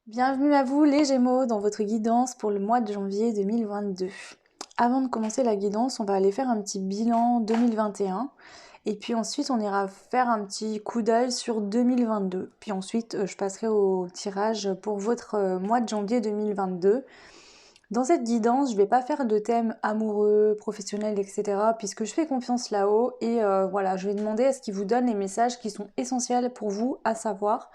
Bienvenue à vous les Gémeaux dans votre guidance pour le mois de janvier 2022. Avant de commencer la guidance, on va aller faire un petit bilan 2021 et puis ensuite on ira faire un petit coup d'œil sur 2022. Puis ensuite je passerai au tirage pour votre mois de janvier 2022. Dans cette guidance, je ne vais pas faire de thème amoureux, professionnel, etc. puisque je fais confiance là-haut et voilà, je vais demander à ce qu'ils vous donnent les messages qui sont essentiels pour vous à savoir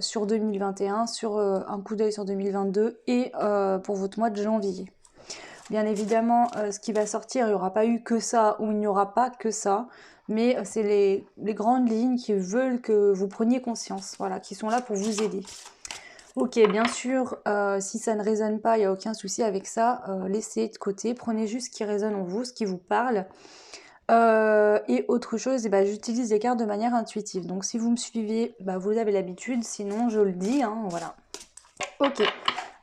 sur 2021, sur un coup d'œil sur 2022 et pour votre mois de janvier. Bien évidemment, ce qui va sortir, il n'y aura pas eu que ça ou il n'y aura pas que ça, mais c'est les grandes lignes qui veulent que vous preniez conscience, voilà, qui sont là pour vous aider. Ok, bien sûr, si ça ne résonne pas, il n'y a aucun souci avec ça, laissez de côté, prenez juste ce qui résonne en vous, ce qui vous parle. Et autre chose, j'utilise les cartes de manière intuitive. Donc si vous me suivez, vous avez l'habitude, sinon je le dis, hein, voilà. Ok,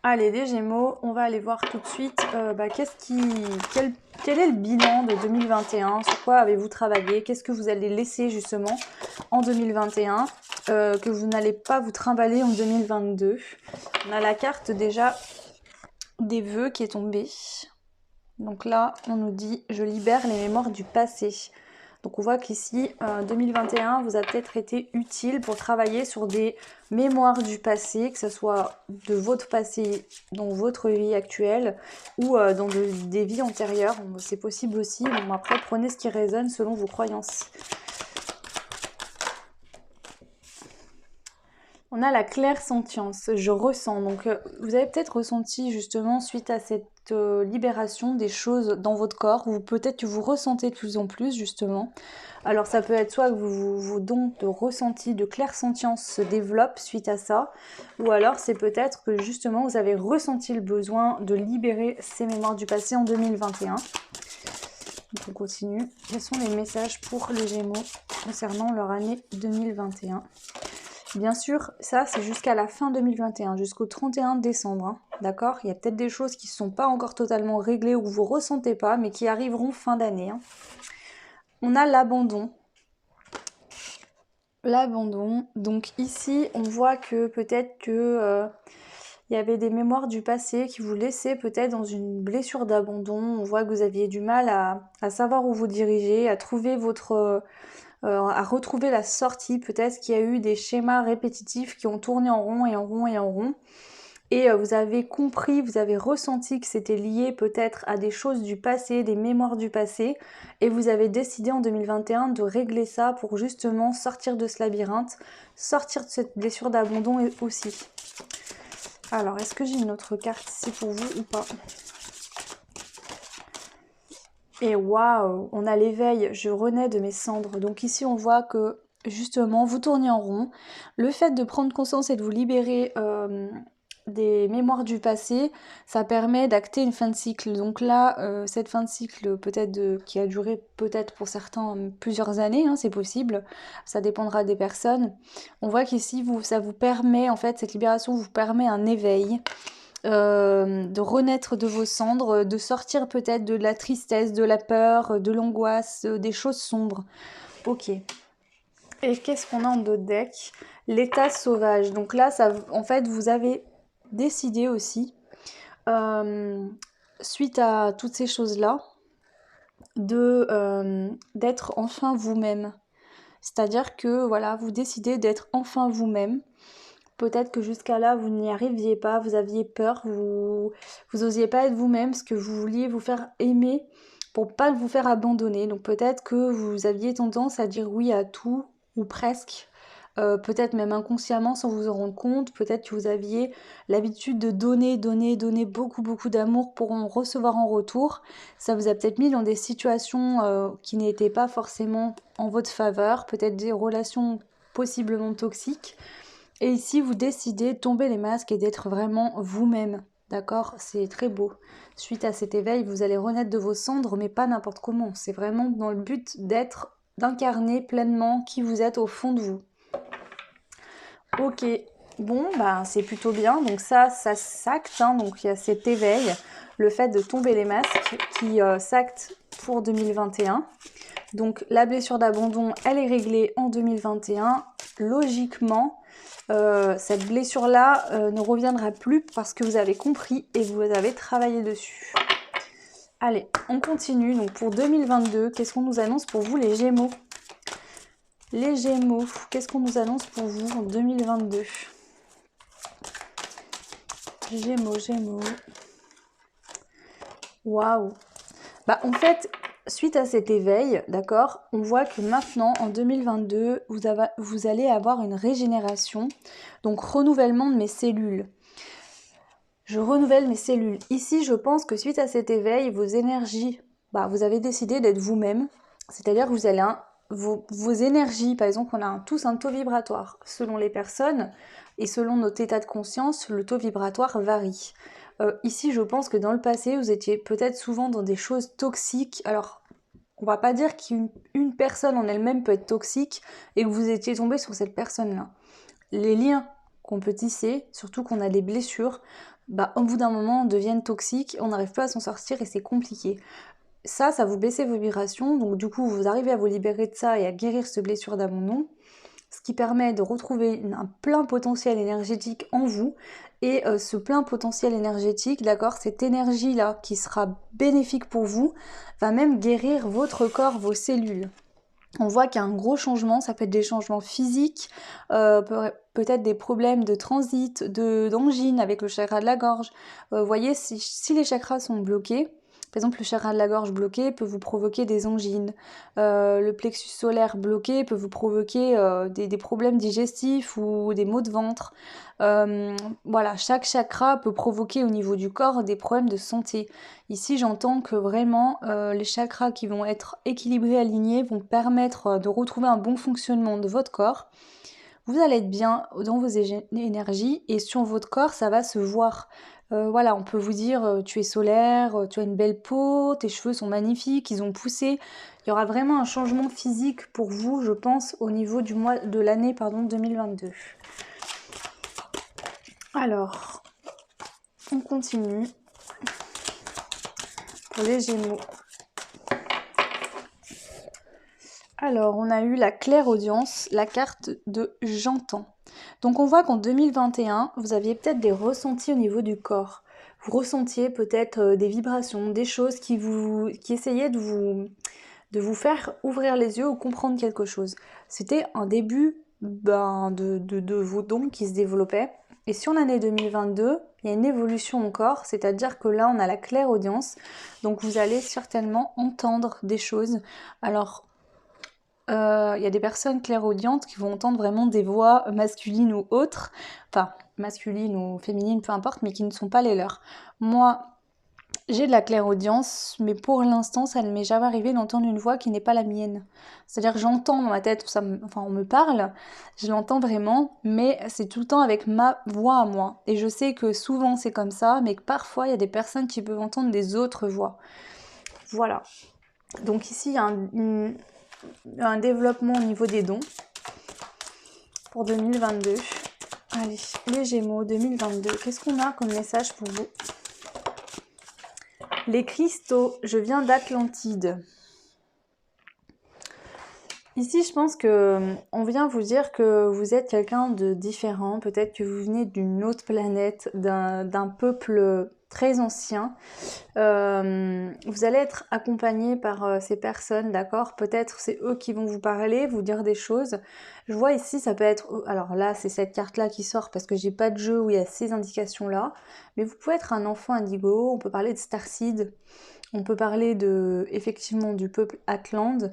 allez les Gémeaux, on va aller voir tout de suite quel est le bilan de 2021, sur quoi avez-vous travaillé, qu'est-ce que vous allez laisser justement en 2021, que vous n'allez pas vous trimballer en 2022. On a la carte déjà des vœux qui est tombée. Donc là, on nous dit « Je libère les mémoires du passé ». Donc on voit qu'ici, 2021 vous a peut-être été utile pour travailler sur des mémoires du passé, que ce soit de votre passé dans votre vie actuelle ou dans des vies antérieures. C'est possible aussi. Bon, après, prenez ce qui résonne selon vos croyances. On a la clairsentience, je ressens. Donc vous avez peut-être ressenti justement suite à cette libération des choses dans votre corps, ou peut-être que vous ressentez de plus en plus justement. Alors ça peut être soit que vos dons de ressenti, de clairsentience se développent suite à ça, ou alors c'est peut-être que justement vous avez ressenti le besoin de libérer ces mémoires du passé en 2021. Donc on continue. Quels sont les messages pour les Gémeaux concernant leur année 2021 ? Bien sûr, ça c'est jusqu'à la fin 2021, jusqu'au 31 décembre, hein, d'accord? Il y a peut-être des choses qui ne sont pas encore totalement réglées ou que vous ne ressentez pas, mais qui arriveront fin d'année. Hein. On a l'abandon. L'abandon. Donc ici, on voit que peut-être que il y avait des mémoires du passé qui vous laissaient peut-être dans une blessure d'abandon. On voit que vous aviez du mal à savoir où vous diriger, à trouver à retrouver la sortie. Peut-être qu'il y a eu des schémas répétitifs qui ont tourné en rond et en rond et en rond. Et vous avez compris, vous avez ressenti que c'était lié peut-être à des choses du passé, des mémoires du passé, et vous avez décidé en 2021 de régler ça pour justement sortir de ce labyrinthe, sortir de cette blessure d'abandon aussi. Alors, est-ce que j'ai une autre carte ici pour vous ou pas ? Et waouh, on a l'éveil, je renais de mes cendres. Donc ici, on voit que justement, vous tournez en rond. Le fait de prendre conscience et de vous libérer des mémoires du passé, ça permet d'acter une fin de cycle. Donc là, cette fin de cycle, qui a duré peut-être pour certains plusieurs années, hein, c'est possible. Ça dépendra des personnes. On voit qu'ici, ça vous permet, en fait, cette libération vous permet un éveil. De renaître de vos cendres, de sortir peut-être de la tristesse, de la peur, de l'angoisse, des choses sombres. Ok. Et qu'est-ce qu'on a en d'autres decks ? L'état sauvage. Donc là, en fait, vous avez décidé aussi, suite à toutes ces choses-là, d'être enfin vous-même. C'est-à-dire que voilà, vous décidez d'être enfin vous-même. Peut-être que jusqu'à là, vous n'y arriviez pas, vous aviez peur, vous osiez pas être vous-même, parce que vous vouliez vous faire aimer pour pas vous faire abandonner. Donc peut-être que vous aviez tendance à dire oui à tout, ou presque, peut-être même inconsciemment sans vous en rendre compte. Peut-être que vous aviez l'habitude de donner beaucoup, beaucoup d'amour pour en recevoir en retour. Ça vous a peut-être mis dans des situations qui n'étaient pas forcément en votre faveur, peut-être des relations possiblement toxiques. Et ici, vous décidez de tomber les masques et d'être vraiment vous-même. D'accord ? C'est très beau. Suite à cet éveil, vous allez renaître de vos cendres, mais pas n'importe comment. C'est vraiment dans le but d'incarner pleinement qui vous êtes au fond de vous. Ok. Bon, c'est plutôt bien. Donc ça s'acte. Hein. Donc il y a cet éveil, le fait de tomber les masques qui s'acte pour 2021. Donc la blessure d'abandon, elle est réglée en 2021. Logiquement, cette blessure-là ne reviendra plus parce que vous avez compris et vous avez travaillé dessus. Allez, on continue. Donc pour 2022, qu'est-ce qu'on nous annonce pour vous les Gémeaux? Les Gémeaux, qu'est-ce qu'on nous annonce pour vous en 2022? Gémeaux, Gémeaux. Waouh! Bah en fait, suite à cet éveil, d'accord, on voit que maintenant, en 2022, vous allez avoir une régénération, donc renouvellement de mes cellules. Je renouvelle mes cellules. Ici, je pense que suite à cet éveil, vos énergies, vous avez décidé d'être vous-même, c'est-à-dire que vous allez vos énergies, par exemple, on a tous un taux vibratoire. Selon les personnes et selon notre état de conscience, le taux vibratoire varie. Ici, je pense que dans le passé, vous étiez peut-être souvent dans des choses toxiques. Alors, on va pas dire qu'une personne en elle-même peut être toxique et que vous étiez tombé sur cette personne-là. Les liens qu'on peut tisser, surtout qu'on a des blessures, au bout d'un moment, deviennent toxiques, on n'arrive pas à s'en sortir et c'est compliqué. Ça vous baisse vos vibrations, donc du coup, vous arrivez à vous libérer de ça et à guérir cette blessure d'abandon, ce qui permet de retrouver un plein potentiel énergétique en vous. Et ce plein potentiel énergétique, d'accord, cette énergie-là qui sera bénéfique pour vous, va même guérir votre corps, vos cellules. On voit qu'il y a un gros changement, ça peut être des changements physiques, peut-être des problèmes de transit, d'angine avec le chakra de la gorge. Vous voyez, si les chakras sont bloqués, par exemple, le chakra de la gorge bloqué peut vous provoquer des angines. Le plexus solaire bloqué peut vous provoquer des problèmes digestifs ou des maux de ventre. Voilà, chaque chakra peut provoquer au niveau du corps des problèmes de santé. Ici, j'entends que vraiment, les chakras qui vont être équilibrés, alignés, vont permettre de retrouver un bon fonctionnement de votre corps. Vous allez être bien dans vos énergies et sur votre corps, ça va se voir. Voilà, on peut vous dire, tu es solaire, tu as une belle peau, tes cheveux sont magnifiques, ils ont poussé. Il y aura vraiment un changement physique pour vous, je pense, au niveau de l'année 2022. Alors, on continue pour les Gémeaux. Alors, on a eu la clairaudience, la carte de j'entends. Donc on voit qu'en 2021, vous aviez peut-être des ressentis au niveau du corps. Vous ressentiez peut-être des vibrations, des choses qui essayaient de vous faire ouvrir les yeux ou comprendre quelque chose. C'était un début de vos dons qui se développaient. Et sur l'année 2022, il y a une évolution encore, c'est-à-dire que là, on a la clairaudience. Donc vous allez certainement entendre des choses. Alors, il y a des personnes clairaudientes qui vont entendre vraiment des voix masculines ou autres, enfin masculines ou féminines, peu importe, mais qui ne sont pas les leurs. Moi, j'ai de la clairaudience, mais pour l'instant, ça ne m'est jamais arrivé d'entendre une voix qui n'est pas la mienne. C'est-à-dire que j'entends dans ma tête, on me parle, je l'entends vraiment, mais c'est tout le temps avec ma voix à moi. Et je sais que souvent c'est comme ça, mais que parfois il y a des personnes qui peuvent entendre des autres voix. Voilà. Donc ici, il y a un développement au niveau des dons pour 2022. Allez, les Gémeaux 2022, qu'est-ce qu'on a comme message pour vous? Les cristaux, je viens d'Atlantide. Ici, je pense que on vient vous dire que vous êtes quelqu'un de différent. Peut-être que vous venez d'une autre planète, d'un peuple très ancien. Vous allez être accompagné par ces personnes, d'accord? Peut-être c'est eux qui vont vous parler, vous dire des choses. Je vois ici, ça peut être... Alors là, c'est cette carte-là qui sort parce que j'ai pas de jeu où il y a ces indications-là. Mais vous pouvez être un enfant indigo, on peut parler de Starseed. On peut parler effectivement du peuple Atlante,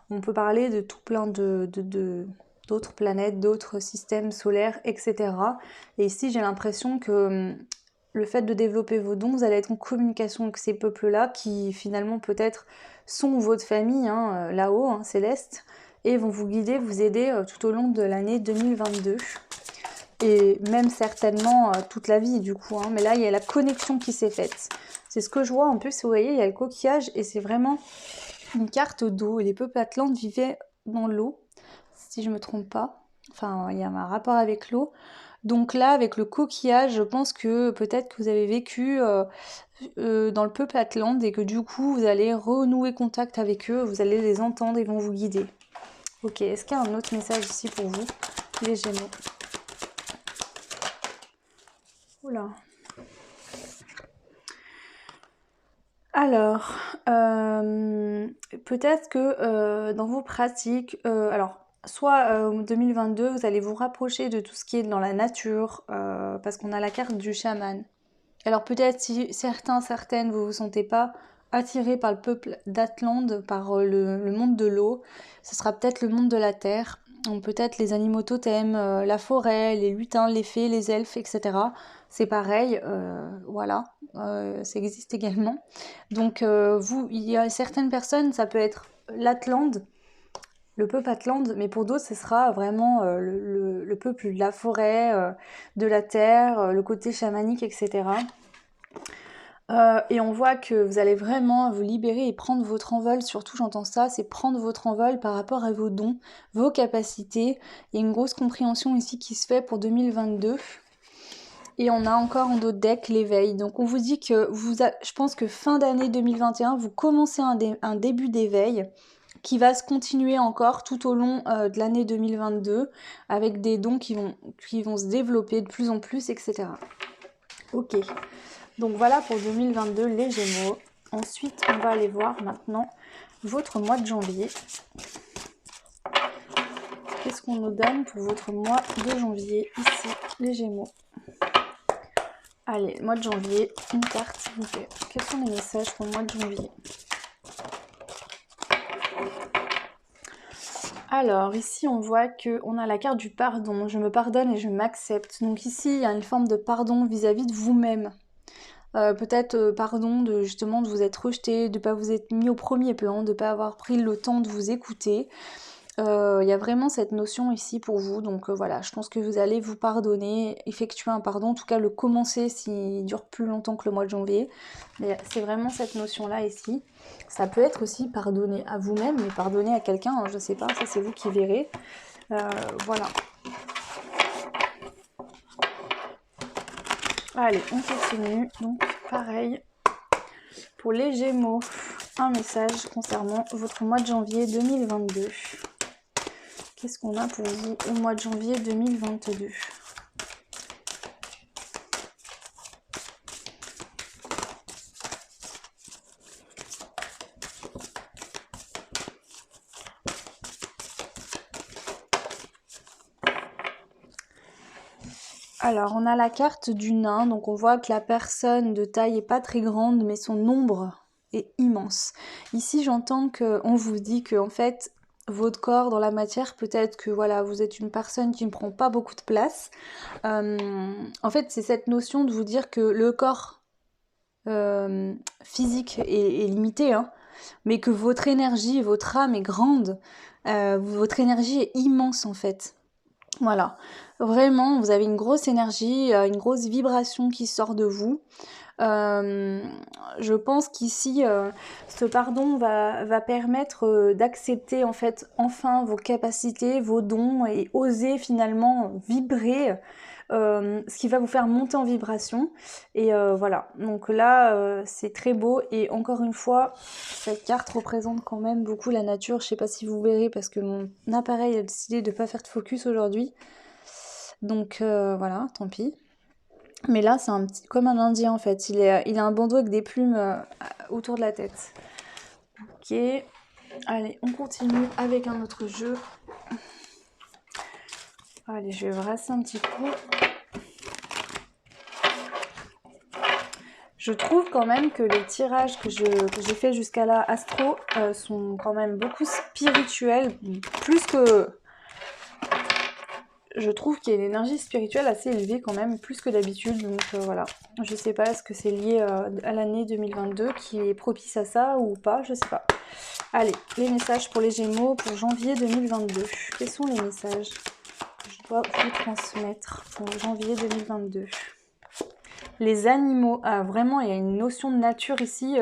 on peut parler de tout plein d'autres planètes, d'autres systèmes solaires, etc. Et ici, j'ai l'impression que le fait de développer vos dons, vous allez être en communication avec ces peuples-là qui finalement peut-être sont votre famille, là-haut, céleste, et vont vous guider, vous aider tout au long de l'année 2022. Et même certainement toute la vie du coup, mais là il y a la connexion qui s'est faite. C'est ce que je vois en plus, vous voyez, il y a le coquillage et c'est vraiment une carte d'eau. Et les peuples atlantes vivaient dans l'eau, si je me trompe pas. Enfin, il y a un rapport avec l'eau. Donc là, avec le coquillage, je pense que peut-être que vous avez vécu dans le peuple atlante et que du coup, vous allez renouer contact avec eux, vous allez les entendre, ils vont vous guider. Ok, est-ce qu'il y a un autre message ici pour vous, les Gémeaux? Oula. Alors, peut-être que dans vos pratiques, alors, soit 2022, vous allez vous rapprocher de tout ce qui est dans la nature, parce qu'on a la carte du chaman. Alors peut-être si certaines, vous vous sentez pas attirés par le peuple d'Atlante, par le monde de l'eau, ce sera peut-être le monde de la terre. Donc peut-être les animaux totems, la forêt, les lutins, les fées, les elfes, etc. C'est pareil, voilà, ça existe également. Donc il y a certaines personnes, ça peut être l'Atlante, le peuple Atlante, mais pour d'autres, ce sera vraiment le peuple de la forêt, de la terre, le côté chamanique, etc. Et on voit que vous allez vraiment vous libérer et prendre votre envol, surtout j'entends ça, c'est prendre votre envol par rapport à vos dons, vos capacités. Il y a une grosse compréhension ici qui se fait pour 2022. Et on a encore en d'autres decks l'éveil. Donc on vous dit que je pense que fin d'année 2021, vous commencez un début d'éveil qui va se continuer encore tout au long de l'année 2022 avec des dons qui vont se développer de plus en plus, etc. Ok. Donc voilà pour 2022 les Gémeaux. Ensuite, on va aller voir maintenant votre mois de janvier. Qu'est-ce qu'on nous donne pour votre mois de janvier ici, les Gémeaux? Allez, mois de janvier, une carte s'il vous plaît. Quels sont les messages pour le mois de janvier? Alors ici on voit qu'on a la carte du pardon. Je me pardonne et je m'accepte. Donc ici il y a une forme de pardon vis-à-vis de vous-même. Peut-être pardon de justement de vous être rejeté, de ne pas vous être mis au premier plan, de ne pas avoir pris le temps de vous écouter. Il y a vraiment cette notion ici pour vous, donc voilà, je pense que vous allez vous pardonner, effectuer un pardon, en tout cas le commencer s'il dure plus longtemps que le mois de janvier. Mais c'est vraiment cette notion-là ici. Ça peut être aussi pardonner à vous-même, mais pardonner à quelqu'un, hein, je sais pas, ça c'est vous qui verrez. Voilà. Allez, on continue. Donc, pareil, pour les Gémeaux, un message concernant votre mois de janvier 2022. Qu'est-ce qu'on a pour vous au mois de janvier 2022? Alors, on a la carte du nain, donc on voit que la personne de taille est pas très grande, mais son ombre est immense. Ici, j'entends qu'on vous dit que en fait, votre corps dans la matière, peut-être que voilà, vous êtes une personne qui ne prend pas beaucoup de place. En fait, c'est cette notion de vous dire que le corps physique est limité, hein, mais que votre énergie, votre âme est grande. Votre énergie est immense en fait. Voilà, vraiment, vous avez une grosse énergie, une grosse vibration qui sort de vous. Je pense qu'ici, ce pardon va permettre d'accepter en fait enfin vos capacités, vos dons et oser finalement vibrer, ce qui va vous faire monter en vibration. Et voilà, donc là, c'est très beau. Et encore une fois, cette carte représente quand même beaucoup la nature. Je sais pas si vous verrez parce que mon appareil a décidé de ne pas faire de focus aujourd'hui. Donc voilà, tant pis. Mais là, c'est un petit, comme un indien en fait. Il a un bandeau avec des plumes autour de la tête. Ok. Allez, on continue avec un autre jeu. Allez, je vais brasser un petit coup. Je trouve quand même que les tirages que j'ai fait jusqu'à là, astro, sont quand même beaucoup spirituels. Plus que... Je trouve qu'il y a une énergie spirituelle assez élevée quand même, plus que d'habitude, donc voilà. Je sais pas, est-ce que c'est lié à l'année 2022 qui est propice à ça ou pas, je sais pas. Allez, les messages pour les Gémeaux pour janvier 2022. Quels sont les messages que je dois vous transmettre pour janvier 2022? Les animaux, vraiment, il y a une notion de nature ici.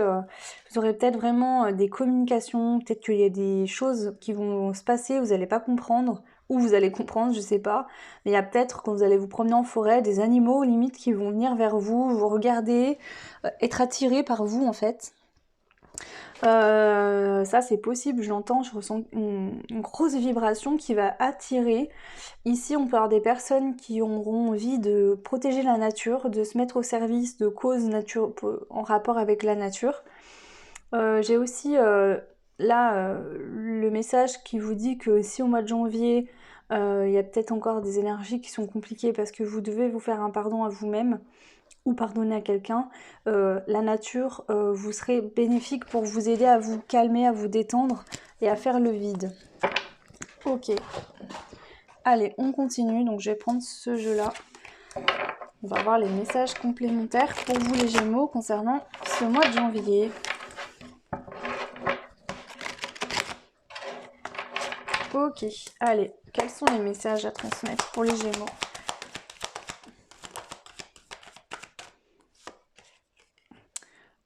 Vous aurez peut-être vraiment des communications, peut-être qu'il y a des choses qui vont se passer, vous n'allez pas comprendre. Ou vous allez comprendre, je sais pas. Mais il y a peut-être, quand vous allez vous promener en forêt, des animaux limite qui vont venir vers vous, vous regarder, être attirés par vous en fait. Ça c'est possible, je l'entends, je ressens une grosse vibration qui va attirer. Ici on peut avoir des personnes qui auront envie de protéger la nature, de se mettre au service de causes en rapport avec la nature. J'ai aussi là le message qui vous dit que si au mois de janvier il y a peut-être encore des énergies qui sont compliquées parce que vous devez vous faire un pardon à vous-même ou pardonner à quelqu'un, la nature vous serait bénéfique pour vous aider à vous calmer, à vous détendre et à faire le vide. Ok, allez, on continue. Donc je vais prendre ce jeu-là. On va voir les messages complémentaires pour vous les Gémeaux concernant ce mois de janvier. Ok, allez, quels sont les messages à transmettre pour les Gémeaux?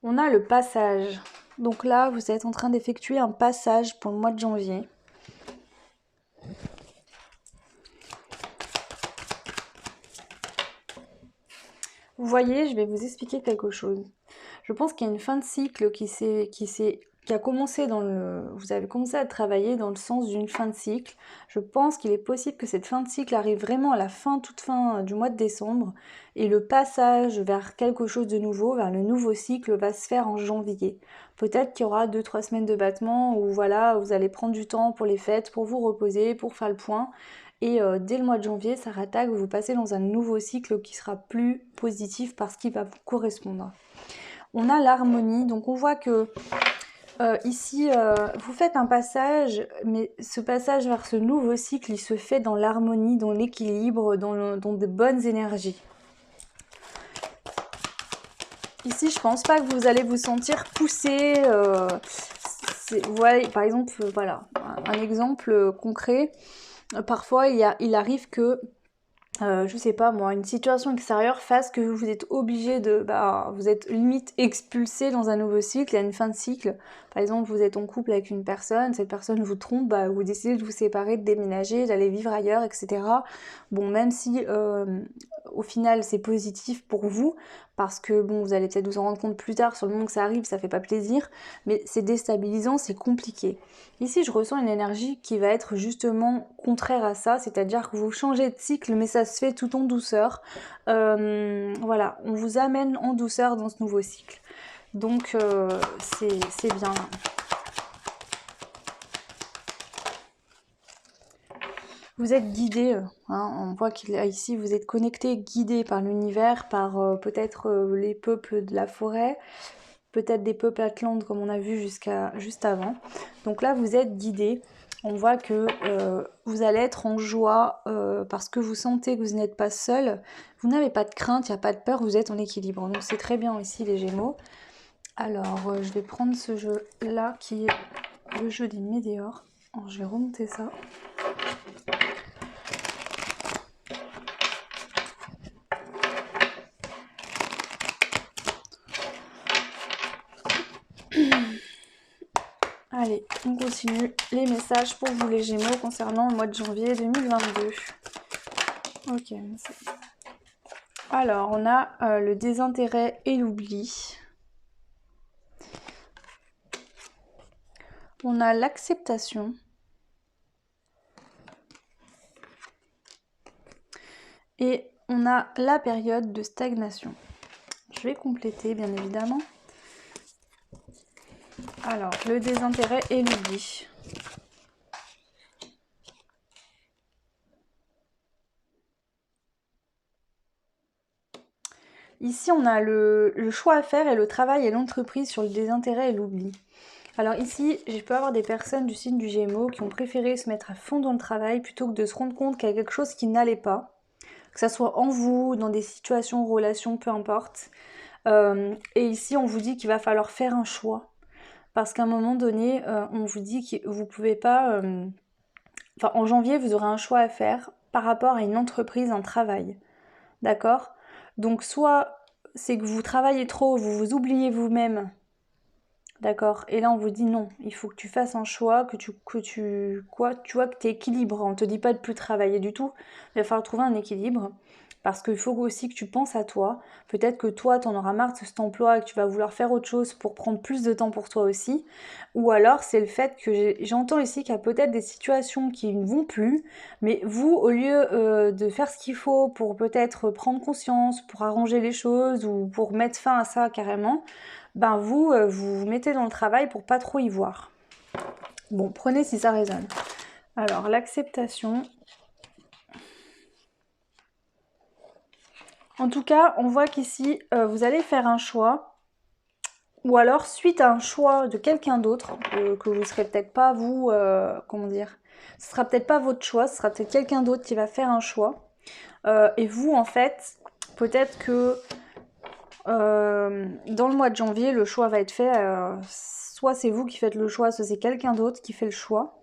On a le passage. Donc là, vous êtes en train d'effectuer un passage pour le mois de janvier. Vous voyez, je vais vous expliquer quelque chose. Je pense qu'il y a une fin de cycle qui a commencé vous avez commencé à travailler dans le sens d'une fin de cycle. Je pense qu'il est possible que cette fin de cycle arrive vraiment à la toute fin du mois de décembre et le passage vers quelque chose de nouveau, vers le nouveau cycle va se faire en janvier. Peut-être qu'il y aura 2-3 semaines de battement où voilà, vous allez prendre du temps pour les fêtes, pour vous reposer, pour faire le point. Et dès le mois de janvier, ça rattaque, vous passez dans un nouveau cycle qui sera plus positif parce qu'il va vous correspondre. On a l'harmonie, donc on voit que ici, vous faites un passage, mais ce passage vers ce nouveau cycle, il se fait dans l'harmonie, dans l'équilibre, dans de bonnes énergies. Ici, je pense pas que vous allez vous sentir poussé. Vous voyez, par exemple, voilà, un exemple concret. Parfois, il arrive que je sais pas moi, une situation extérieure fasse que vous êtes obligé vous êtes limite expulsé dans un nouveau cycle, il y a une fin de cycle. Par exemple, vous êtes en couple avec une personne, cette personne vous trompe, vous décidez de vous séparer, de déménager, d'aller vivre ailleurs, etc. Bon, même si au final c'est positif pour vous, parce que bon, vous allez peut-être vous en rendre compte plus tard, sur le moment que ça arrive, ça fait pas plaisir, mais c'est déstabilisant, c'est compliqué. Ici, je ressens une énergie qui va être justement contraire à ça, c'est-à-dire que vous changez de cycle, mais ça se fait tout en douceur. Voilà, on vous amène en douceur dans ce nouveau cycle. Donc, c'est bien. Vous êtes guidé, on voit qu'ici vous êtes connecté, guidé par l'univers, par peut-être les peuples de la forêt, peut-être des peuples atlantes comme on a vu juste avant. Donc là, vous êtes guidé. On voit que vous allez être en joie parce que vous sentez que vous n'êtes pas seul. Vous n'avez pas de crainte, il n'y a pas de peur, vous êtes en équilibre. Donc c'est très bien ici les Gémeaux. Alors, je vais prendre ce jeu-là qui est le jeu des météores. Alors, je vais remonter ça. Allez, on continue les messages pour vous les Gémeaux concernant le mois de janvier 2022. Ok. Alors, on a le désintérêt et l'oubli. On a l'acceptation. Et on a la période de stagnation. Je vais compléter, bien évidemment. Alors, le désintérêt et l'oubli. Ici, on a le choix à faire et le travail et l'entreprise sur le désintérêt et l'oubli. Alors ici, je peux avoir des personnes du signe du Gémeaux qui ont préféré se mettre à fond dans le travail plutôt que de se rendre compte qu'il y a quelque chose qui n'allait pas. Que ça soit en vous, dans des situations, relations, peu importe. Et ici, on vous dit qu'il va falloir faire un choix. Parce qu'à un moment donné, on vous dit que vous pouvez pas... Enfin, en janvier, vous aurez un choix à faire par rapport à une entreprise, un travail. D'accord? Donc, soit c'est que vous travaillez trop, vous vous oubliez vous-même. D'accord? Et là, on vous dit non, il faut que tu fasses un choix, tu vois que tu équilibres. On te dit pas de plus travailler du tout, il va falloir trouver un équilibre. Parce qu'il faut aussi que tu penses à toi. Peut-être que toi, tu en auras marre de cet emploi et que tu vas vouloir faire autre chose pour prendre plus de temps pour toi aussi. Ou alors, c'est le fait que j'entends ici qu'il y a peut-être des situations qui ne vont plus, mais vous, au lieu de faire ce qu'il faut pour peut-être prendre conscience, pour arranger les choses ou pour mettre fin à ça carrément, ben vous, vous vous mettez dans le travail pour pas trop y voir. Bon, prenez si ça résonne. Alors, l'acceptation. En tout cas, on voit qu'ici, vous allez faire un choix, ou alors suite à un choix de quelqu'un d'autre, que vous ne serez peut-être pas vous, comment dire, ce sera peut-être pas votre choix, ce sera peut-être quelqu'un d'autre qui va faire un choix. Et vous, en fait, peut-être que dans le mois de janvier, le choix va être fait, soit c'est vous qui faites le choix, soit c'est quelqu'un d'autre qui fait le choix.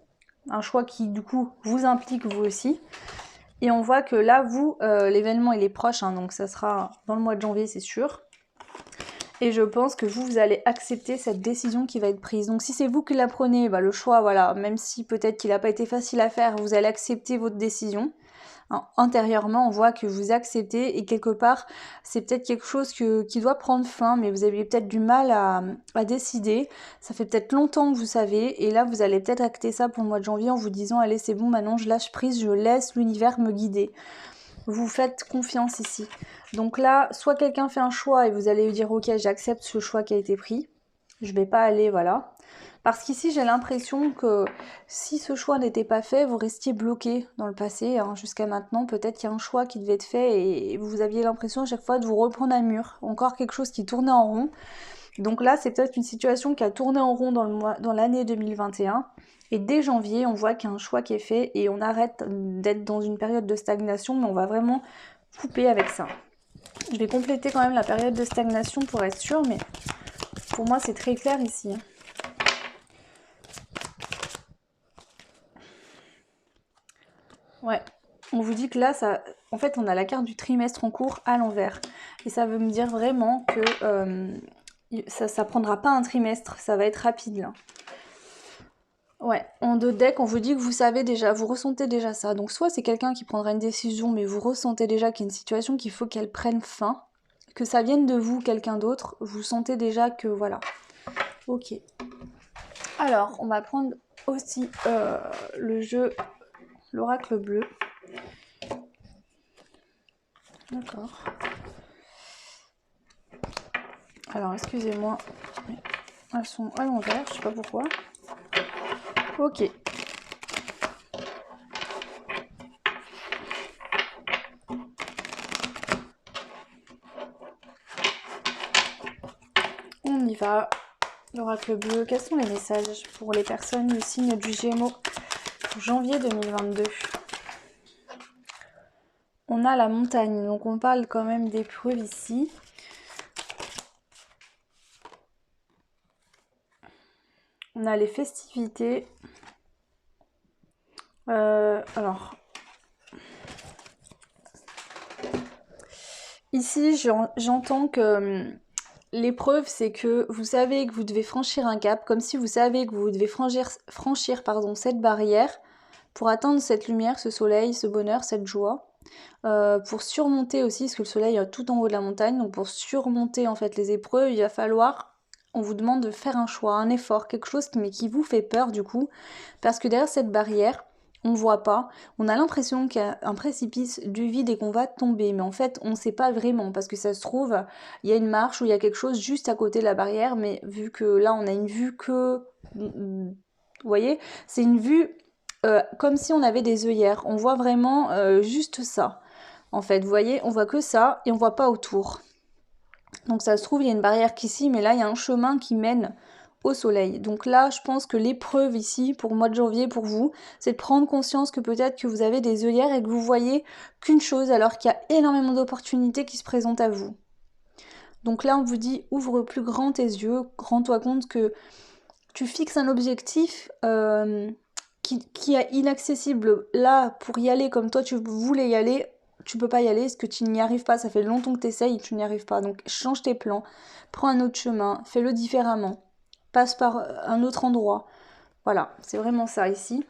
Un choix qui, du coup, vous implique vous aussi. Et on voit que là, vous, l'événement, il est proche, hein, donc ça sera dans le mois de janvier, c'est sûr. Et je pense que vous allez accepter cette décision qui va être prise. Donc si c'est vous qui la prenez, bah, le choix, voilà, même si peut-être qu'il n'a pas été facile à faire, vous allez accepter votre décision. Intérieurement, on voit que vous acceptez et quelque part, c'est peut-être quelque chose qui doit prendre fin, mais vous avez peut-être du mal à décider. Ça fait peut-être longtemps que vous savez et là, vous allez peut-être acter ça pour le mois de janvier en vous disant, allez, c'est bon, maintenant je lâche prise, je laisse l'univers me guider. Vous faites confiance ici. Donc là, soit quelqu'un fait un choix et vous allez lui dire, ok, j'accepte ce choix qui a été pris. Je vais pas aller, voilà. Parce qu'ici, j'ai l'impression que si ce choix n'était pas fait, vous restiez bloqué dans le passé, hein, jusqu'à maintenant. Peut-être qu'il y a un choix qui devait être fait et vous aviez l'impression à chaque fois de vous reprendre un mur. Encore quelque chose qui tournait en rond. Donc là, c'est peut-être une situation qui a tourné en rond dans l'année 2021. Et dès janvier, on voit qu'il y a un choix qui est fait et on arrête d'être dans une période de stagnation, mais on va vraiment couper avec ça. Je vais compléter quand même la période de stagnation pour être sûre, mais pour moi, c'est très clair ici. Ouais, on vous dit que là, en fait, on a la carte du trimestre en cours à l'envers. Et ça veut me dire vraiment que ça prendra pas un trimestre, ça va être rapide là. Ouais, en deux decks, on vous dit que vous savez déjà, vous ressentez déjà ça. Donc soit c'est quelqu'un qui prendra une décision, mais vous ressentez déjà qu'il y a une situation qu'il faut qu'elle prenne fin. Que ça vienne de vous, quelqu'un d'autre, vous sentez déjà que voilà. Ok. Alors, on va prendre aussi le jeu, l'oracle bleu. D'accord. Alors, excusez-moi, elles sont à l'envers, je sais pas pourquoi. Ok. On y va. L'oracle bleu, quels sont les messages pour les personnes du signe du Gémeaux pour janvier 2022? On a la montagne, donc on parle quand même d'épreuves ici. On a les festivités. Alors, ici, j'entends que l'épreuve, c'est que vous savez que vous devez franchir un cap, comme si vous savez que vous devez franchir cette barrière pour atteindre cette lumière, ce soleil, ce bonheur, cette joie. Pour surmonter aussi, parce que le soleil est tout en haut de la montagne, donc pour surmonter en fait les épreuves, il va falloir, on vous demande de faire un choix, un effort, quelque chose mais qui vous fait peur du coup, parce que derrière cette barrière, on ne voit pas, on a l'impression qu'il y a un précipice du vide et qu'on va tomber, mais en fait on ne sait pas vraiment, parce que ça se trouve, il y a une marche ou il y a quelque chose juste à côté de la barrière, mais vu que là on a une vue que, vous voyez, c'est une vue comme si on avait des œillères, on voit vraiment juste ça. En fait, vous voyez, on voit que ça et on voit pas autour. Donc ça se trouve, il y a une barrière qu'ici, mais là, il y a un chemin qui mène au soleil. Donc là, je pense que l'épreuve ici, pour le mois de janvier, pour vous, c'est de prendre conscience que peut-être que vous avez des œillères et que vous voyez qu'une chose, alors qu'il y a énormément d'opportunités qui se présentent à vous. Donc là, on vous dit, ouvre plus grand tes yeux, rends-toi compte que tu fixes un objectif qui est inaccessible. Là, pour y aller comme toi tu voulais y aller, tu peux pas y aller parce que tu n'y arrives pas. Ça fait longtemps que tu essayes et tu n'y arrives pas. Donc change tes plans, prends un autre chemin, fais-le différemment, passe par un autre endroit. Voilà, c'est vraiment ça ici.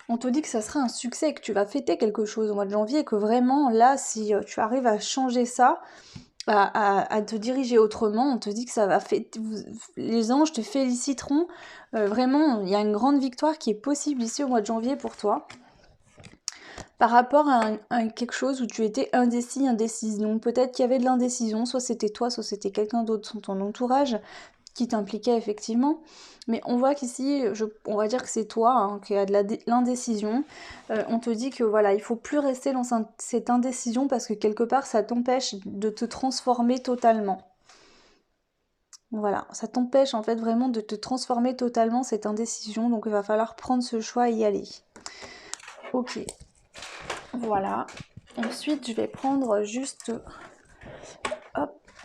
On te dit que ça sera un succès, que tu vas fêter quelque chose au mois de janvier, et que vraiment, là, si tu arrives à changer ça, à te diriger autrement, on te dit que ça va fêter, les anges te féliciteront. Vraiment, il y a une grande victoire qui est possible ici au mois de janvier pour toi. Par rapport à quelque chose où tu étais indécis, indécise. Donc peut-être qu'il y avait de l'indécision, soit c'était toi, soit c'était quelqu'un d'autre dans ton entourage qui t'impliquait effectivement. Mais on voit qu'ici, on va dire que c'est toi hein, qui a de l'indécision. On te dit que voilà, il faut plus rester dans cette indécision parce que quelque part, ça t'empêche de te transformer totalement. Voilà, ça t'empêche en fait vraiment de te transformer totalement cette indécision. Donc il va falloir prendre ce choix et y aller. Ok. Voilà. Ensuite, je vais prendre juste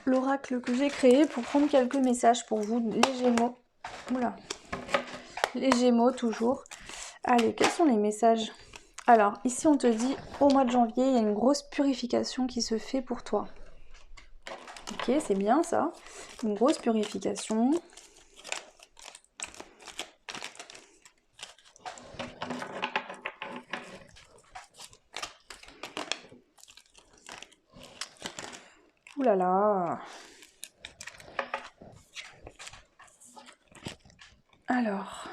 l'oracle que j'ai créé pour prendre quelques messages pour vous, les Gémeaux. Oula. Les Gémeaux, toujours. Allez, quels sont les messages? Alors, ici, on te dit, au mois de janvier, il y a une grosse purification qui se fait pour toi. Ok, c'est bien ça. Une grosse purification. Ouh là là. Alors,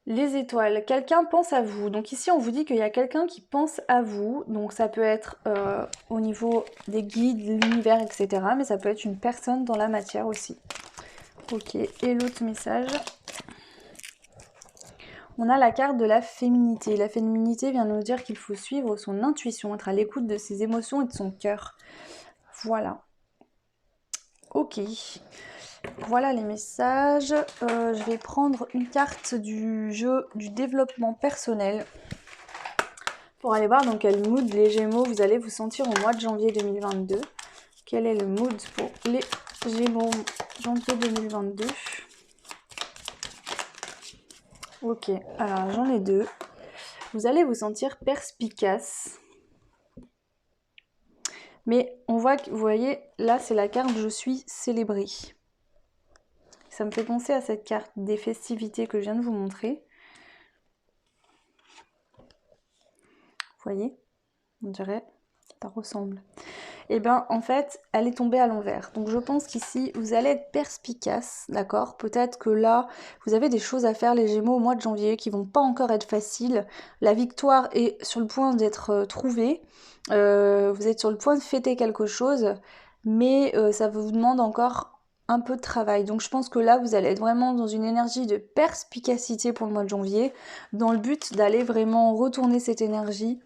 les étoiles, quelqu'un pense à vous. Donc ici, on vous dit qu'il y a quelqu'un qui pense à vous. Donc ça peut être au niveau des guides, l'univers, etc. Mais ça peut être une personne dans la matière aussi. Ok, et l'autre message. On a la carte de la féminité. La féminité vient nous dire qu'il faut suivre son intuition, être à l'écoute de ses émotions et de son cœur. Voilà. Ok. Voilà les messages. Je vais prendre une carte du jeu du développement personnel pour aller voir dans quel mood les Gémeaux vous allez vous sentir au mois de janvier 2022. Quel est le mood pour les Gémeaux janvier 2022? Ok, alors j'en ai deux. Vous allez vous sentir perspicace. Mais on voit que, vous voyez, là c'est la carte je suis célébrée. Ça me fait penser à cette carte des festivités que je viens de vous montrer. Vous voyez, on dirait, ça ressemble. Et bien en fait, elle est tombée à l'envers. Donc je pense qu'ici, vous allez être perspicace, d'accord? Peut-être que là, vous avez des choses à faire les Gémeaux au mois de janvier qui vont pas encore être faciles. La victoire est sur le point d'être trouvée. Vous êtes sur le point de fêter quelque chose, mais ça vous demande encore un peu de travail. Donc je pense que là, vous allez être vraiment dans une énergie de perspicacité pour le mois de janvier, dans le but d'aller vraiment retourner cette énergie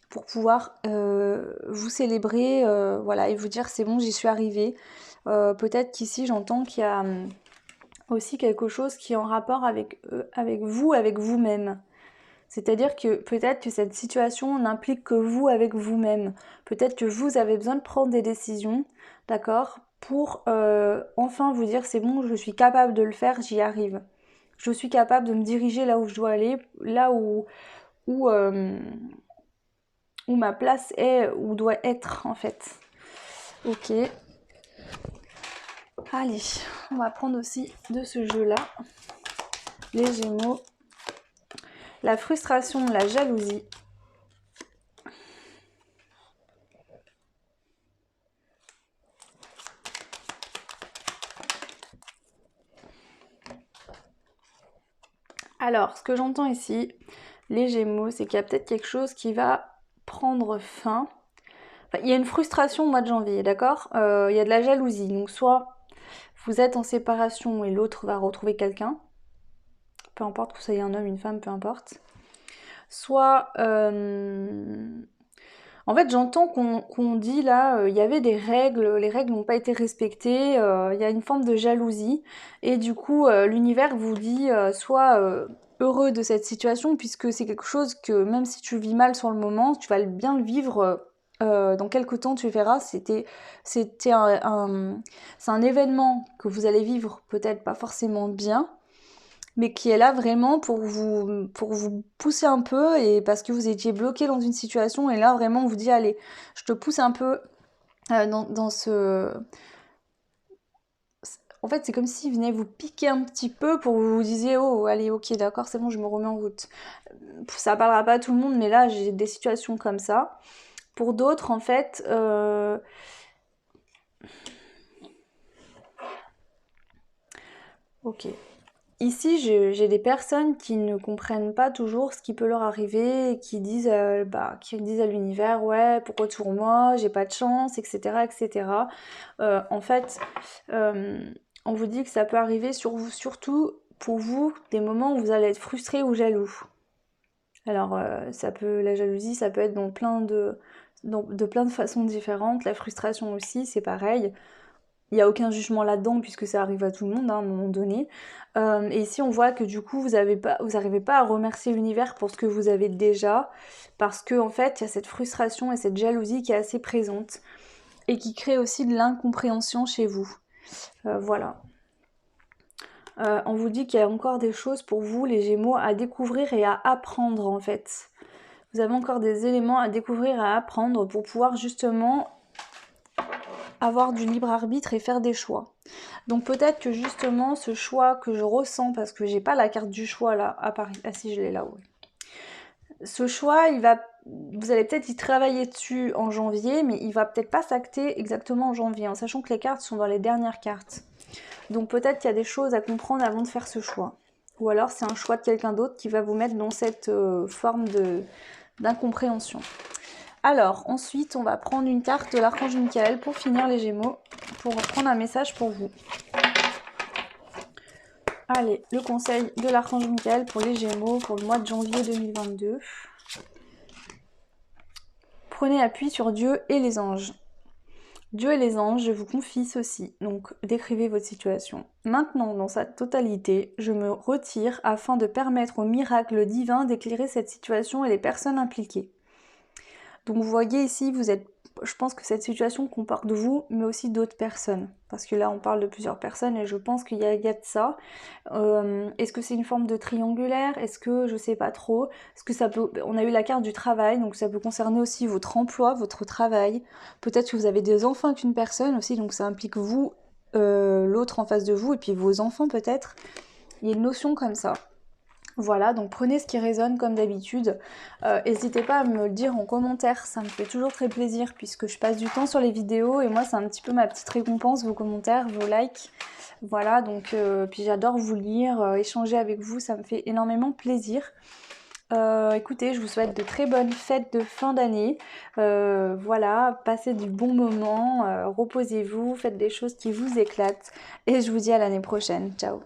pour pouvoir vous célébrer, voilà, et vous dire c'est bon, j'y suis arrivée. Peut-être qu'ici, j'entends qu'il y a aussi quelque chose qui est en rapport avec vous, avec vous-même. C'est-à-dire que peut-être que cette situation n'implique que vous avec vous-même. Peut-être que vous avez besoin de prendre des décisions, d'accord, pour enfin vous dire c'est bon, je suis capable de le faire, j'y arrive. Je suis capable de me diriger là où je dois aller, là où, où ma place est, où doit être en fait. Ok. Allez, on va prendre aussi de ce jeu-là. Les Gémeaux. La frustration, la jalousie. Alors, ce que j'entends ici, les Gémeaux, c'est qu'il y a peut-être quelque chose qui va prendre fin. Enfin, il y a une frustration au mois de janvier, d'accord? Il y a de la jalousie. Donc, soit vous êtes en séparation et l'autre va retrouver quelqu'un. Peu importe que ce soit un homme, une femme, peu importe. Soit... En fait, j'entends qu'on dit là, il y avait des règles, les règles n'ont pas été respectées, il y a une forme de jalousie, et du coup, l'univers vous dit sois heureux de cette situation, puisque c'est quelque chose que même si tu vis mal sur le moment, tu vas bien le vivre dans quelques temps, tu verras, c'est un événement que vous allez vivre peut-être pas forcément bien, mais qui est là vraiment pour vous pousser un peu et parce que vous étiez bloqué dans une situation et là vraiment on vous dit allez, je te pousse un peu dans ce... En fait, c'est comme s'il venait vous piquer un petit peu pour que vous vous disiez, oh, allez, ok, d'accord, c'est bon, je me remets en route. Ça parlera pas à tout le monde, mais là, j'ai des situations comme ça. Pour d'autres, en fait, ok. Ici, j'ai des personnes qui ne comprennent pas toujours ce qui peut leur arriver et qui disent à l'univers, ouais, pourquoi toujours moi, j'ai pas de chance, etc., etc. En fait, on vous dit que ça peut arriver surtout pour vous, des moments où vous allez être frustré ou jaloux. Alors, la jalousie, ça peut être de plein de façons différentes. La frustration aussi, c'est pareil. Il n'y a aucun jugement là-dedans puisque ça arrive à tout le monde hein, à un moment donné. Et ici, on voit que du coup, vous n'arrivez pas à remercier l'univers pour ce que vous avez déjà, parce que en fait, il y a cette frustration et cette jalousie qui est assez présente et qui crée aussi de l'incompréhension chez vous. Voilà. On vous dit qu'il y a encore des choses pour vous, les Gémeaux, à découvrir et à apprendre en fait. Vous avez encore des éléments à découvrir, à apprendre pour pouvoir justement avoir du libre arbitre et faire des choix. Donc peut-être que justement ce choix que je ressens, parce que j'ai pas la carte du choix là à Paris, ah si je l'ai là, oui. Ce choix, vous allez peut-être y travailler dessus en janvier, mais il va peut-être pas s'acter exactement en janvier, en sachant que les cartes sont dans les dernières cartes. Donc peut-être qu'il y a des choses à comprendre avant de faire ce choix. Ou alors c'est un choix de quelqu'un d'autre qui va vous mettre dans cette forme d'incompréhension. Alors, ensuite, on va prendre une carte de l'archange Michael pour finir les Gémeaux, pour prendre un message pour vous. Allez, le conseil de l'archange Michael pour les Gémeaux pour le mois de janvier 2022. Prenez appui sur Dieu et les anges. Dieu et les anges, je vous confie ceci, donc décrivez votre situation. Maintenant, dans sa totalité, je me retire afin de permettre au miracle divin d'éclairer cette situation et les personnes impliquées. Donc vous voyez ici, je pense que cette situation comporte vous, mais aussi d'autres personnes. Parce que là, on parle de plusieurs personnes et je pense qu'il y a de ça. Est-ce que c'est une forme de triangulaire? Est-ce que, je sais pas trop. Est-ce que ça peut... On a eu la carte du travail, donc ça peut concerner aussi votre emploi, votre travail. Peut-être que vous avez des enfants avec une personne aussi, donc ça implique vous, l'autre en face de vous, et puis vos enfants peut-être. Il y a une notion comme ça. Voilà, donc prenez ce qui résonne comme d'habitude. N'hésitez pas à me le dire en commentaire, ça me fait toujours très plaisir puisque je passe du temps sur les vidéos et moi c'est un petit peu ma petite récompense, vos commentaires, vos likes. Voilà, donc puis j'adore vous lire, échanger avec vous, ça me fait énormément plaisir. Écoutez, je vous souhaite de très bonnes fêtes de fin d'année. Voilà, passez du bon moment, reposez-vous, faites des choses qui vous éclatent et je vous dis à l'année prochaine. Ciao!